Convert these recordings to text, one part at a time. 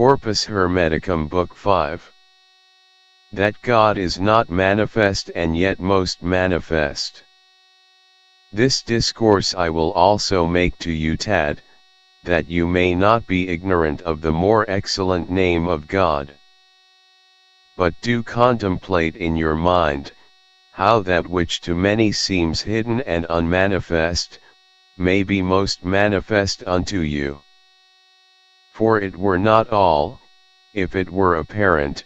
Corpus Hermeticum Book 5. That God is not manifest and yet most manifest. This discourse I will also make to you, Tad, that you may not be ignorant of the more excellent name of God. But do contemplate in your mind, how that which to many seems hidden and unmanifest, may be most manifest unto you. For it were not all, if it were apparent,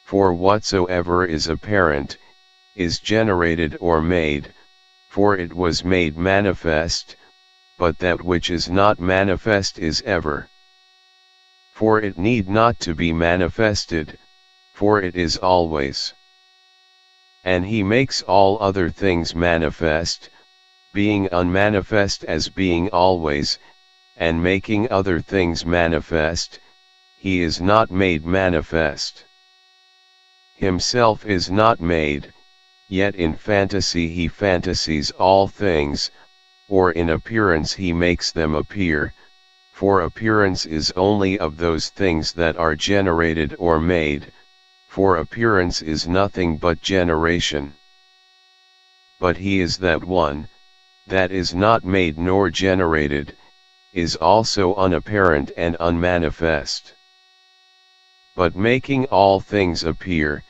for whatsoever is apparent, is generated or made, for it was made manifest, but that which is not manifest is ever. For it need not to be manifested, for it is always. And he makes all other things manifest, being unmanifest as being always, and making other things manifest, he is not made manifest. Himself is not made, yet in fantasy he fantasies all things, or in appearance he makes them appear, for appearance is only of those things that are generated or made, for appearance is nothing but generation. But he is that one, that is not made nor generated, is also unapparent and unmanifest. But making all things appear,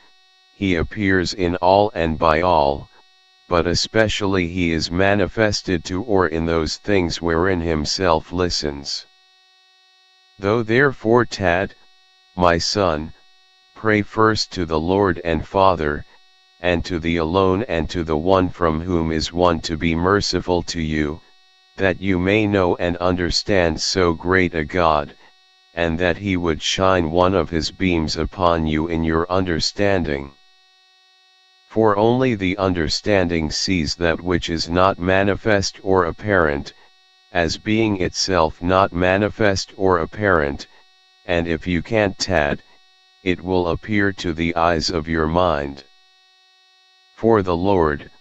he appears in all and by all, but especially he is manifested to or in those things wherein himself listens. Though therefore, Tad, my son, pray first to the Lord and Father, and to the alone and to the one from whom is one to be merciful to you, that you may know and understand so great a God, and that he would shine one of his beams upon you in your understanding. For only the understanding sees that which is not manifest or apparent, as being itself not manifest or apparent, and if you can't, Tad, it will appear to the eyes of your mind. For the Lord,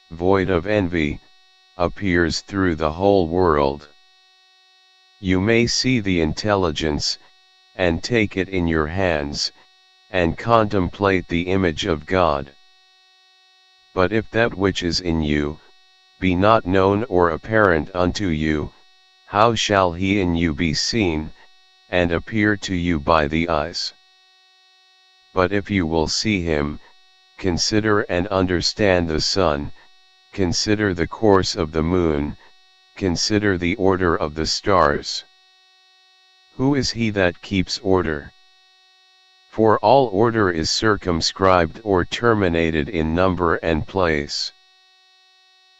void of envy, appears through the whole world. You may see the intelligence, and take it in your hands, and contemplate the image of God. But if that which is in you, be not known or apparent unto you, how shall he in you be seen, and appear to you by the eyes? But if you will see him, consider and understand the sun, consider the course of the moon, consider the order of the stars. Who is he that keeps order? For all order is circumscribed or terminated in number and place.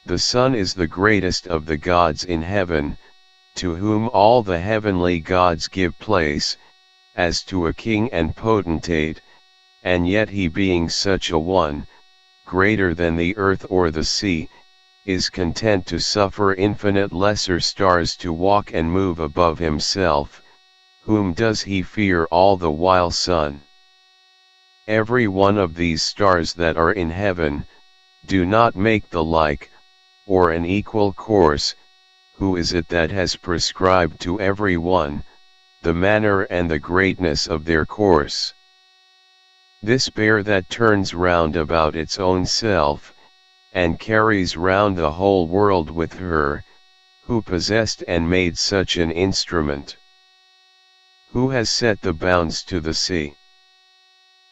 The sun is the greatest of the gods in heaven, to whom all the heavenly gods give place, as to a king and potentate, and yet he being such a one, greater than the earth or the sea, is content to suffer infinite lesser stars to walk and move above himself. Whom does he fear all the while? Sun. Every one of these stars that are in heaven, do not make the like, or an equal course. Who is it that has prescribed to every one, the manner and the greatness of their course? This bear that turns round about its own self, and carries round the whole world with her, who possessed and made such an instrument? Who has set the bounds to the sea?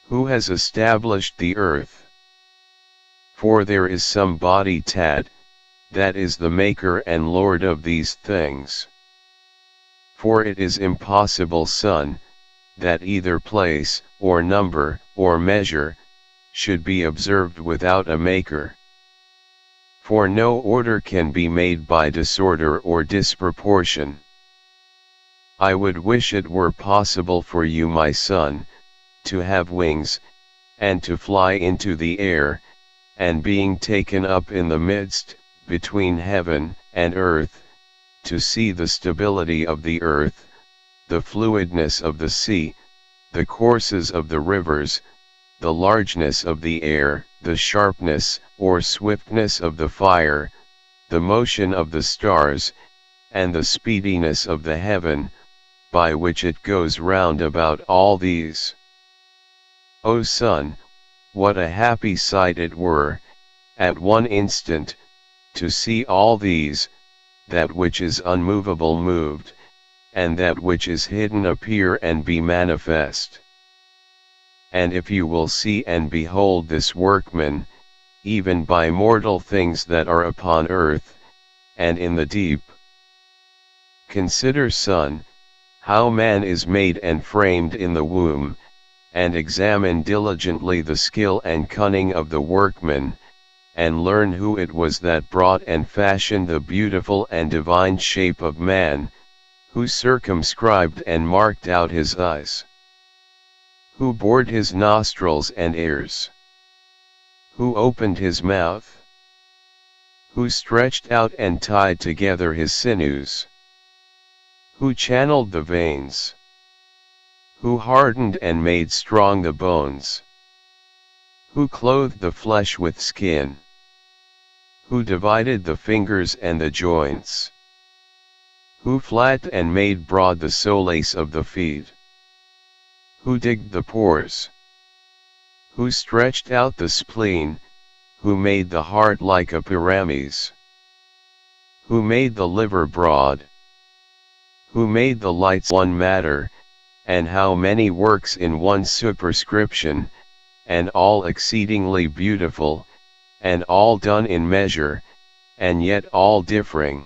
Who has established the earth? For there is somebody, Tad, that is the maker and Lord of these things. For it is impossible, son, that either place, or number, or measure, should be observed without a maker. For no order can be made by disorder or disproportion. I would wish it were possible for you, my son, to have wings, and to fly into the air, and being taken up in the midst, between heaven and earth, to see the stability of the earth, the fluidness of the sea, the courses of the rivers, the largeness of the air, the sharpness or swiftness of the fire, the motion of the stars, and the speediness of the heaven, by which it goes round about all these. O son, what a happy sight it were, at one instant, to see all these, that which is unmovable moved, and that which is hidden appear and be manifest. And if you will see and behold this workman, even by mortal things that are upon earth, and in the deep. Consider, son, how man is made and framed in the womb, and examine diligently the skill and cunning of the workman, and learn who it was that brought and fashioned the beautiful and divine shape of man, who circumscribed and marked out his eyes, who bored his nostrils and ears, who opened his mouth, who stretched out and tied together his sinews, who channeled the veins, who hardened and made strong the bones, who clothed the flesh with skin, who divided the fingers and the joints, who flat and made broad the solace of the feet, who digged the pores, who stretched out the spleen, who made the heart like a pyramis, who made the liver broad, who made the lights one matter, and how many works in one superscription, and all exceedingly beautiful, and all done in measure, and yet all differing.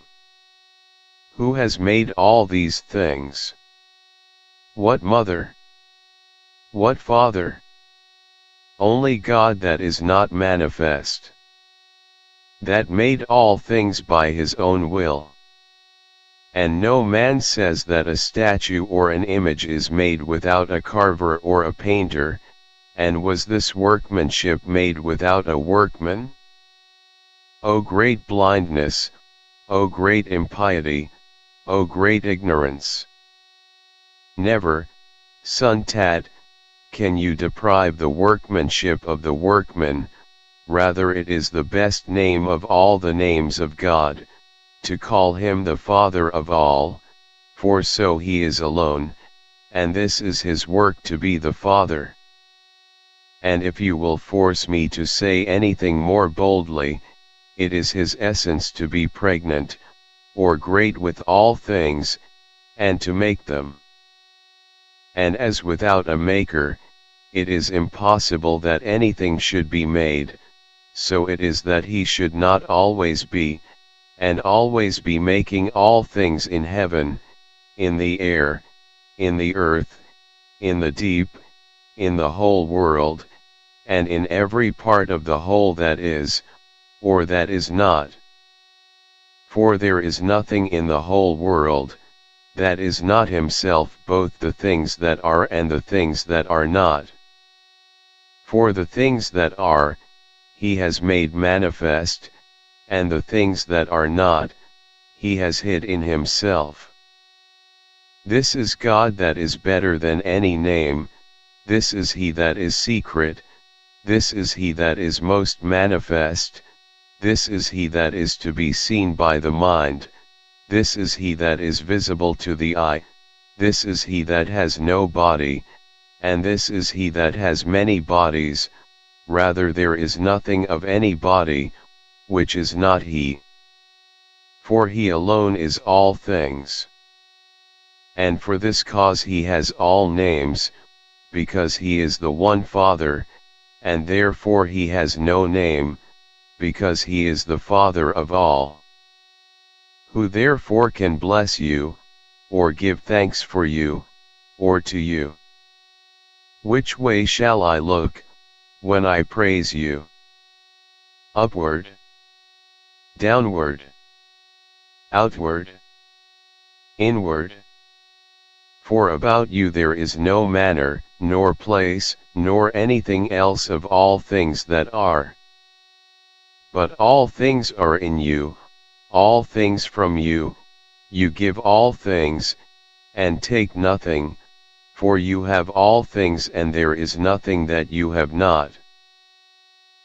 Who has made all these things? What mother? What father? Only God, that is not manifest, that made all things by his own will. And no man says that a statue or an image is made without a carver or a painter, and was this workmanship made without a workman? O great blindness, O great impiety, O great ignorance! Never, son Tat, can you deprive the workmanship of the workman, rather it is the best name of all the names of God, to call him the Father of all, for so he is alone, and this is his work to be the Father. And if you will force me to say anything more boldly, it is his essence to be pregnant, or great with all things, and to make them. And as without a maker, it is impossible that anything should be made, so it is that he should not always be, and always be making all things in heaven, in the air, in the earth, in the deep, in the whole world, and in every part of the whole that is, or that is not. For there is nothing in the whole world, that is not himself, both the things that are and the things that are not. For the things that are, he has made manifest, and the things that are not, he has hid in himself. This is God that is better than any name, this is he that is secret, this is he that is most manifest, this is he that is to be seen by the mind, this is he that is visible to the eye, this is he that has no body, and this is he that has many bodies, rather there is nothing of any body, which is not he. For he alone is all things. And for this cause he has all names, because he is the one Father, and therefore he has no name, because he is the Father of all. Who therefore can bless you, or give thanks for you, or to you? Which way shall I look, when I praise you? Upward? Downward? Outward? Inward? For about you there is no manner, nor place, nor anything else of all things that are. But all things are in you, all things from you, you give all things, and take nothing, for you have all things and there is nothing that you have not.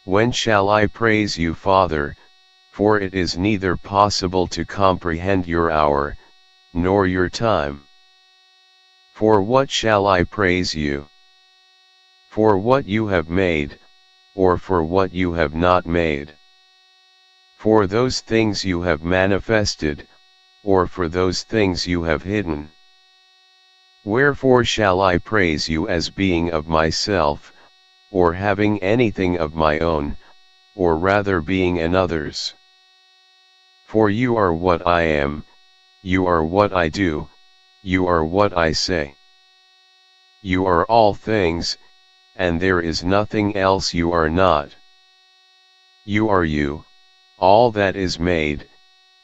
When shall I praise you, Father, for it is neither possible to comprehend your hour, nor your time. For what shall I praise you? For what you have made, or for what you have not made? For those things you have manifested, or for those things you have hidden? Wherefore shall I praise you as being of myself, or having anything of my own, or rather being another's? For you are what I am, you are what I do, you are what I say. You are all things, and there is nothing else you are not. You are you, all that is made,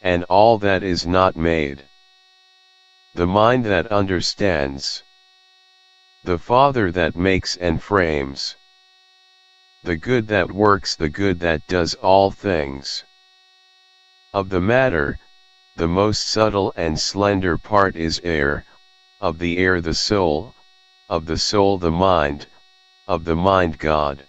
and all that is not made. The mind that understands. The Father that makes and frames. The good that works, the good that does all things. Of the matter, the most subtle and slender part is air, of the air the soul, of the soul the mind, of the mind God.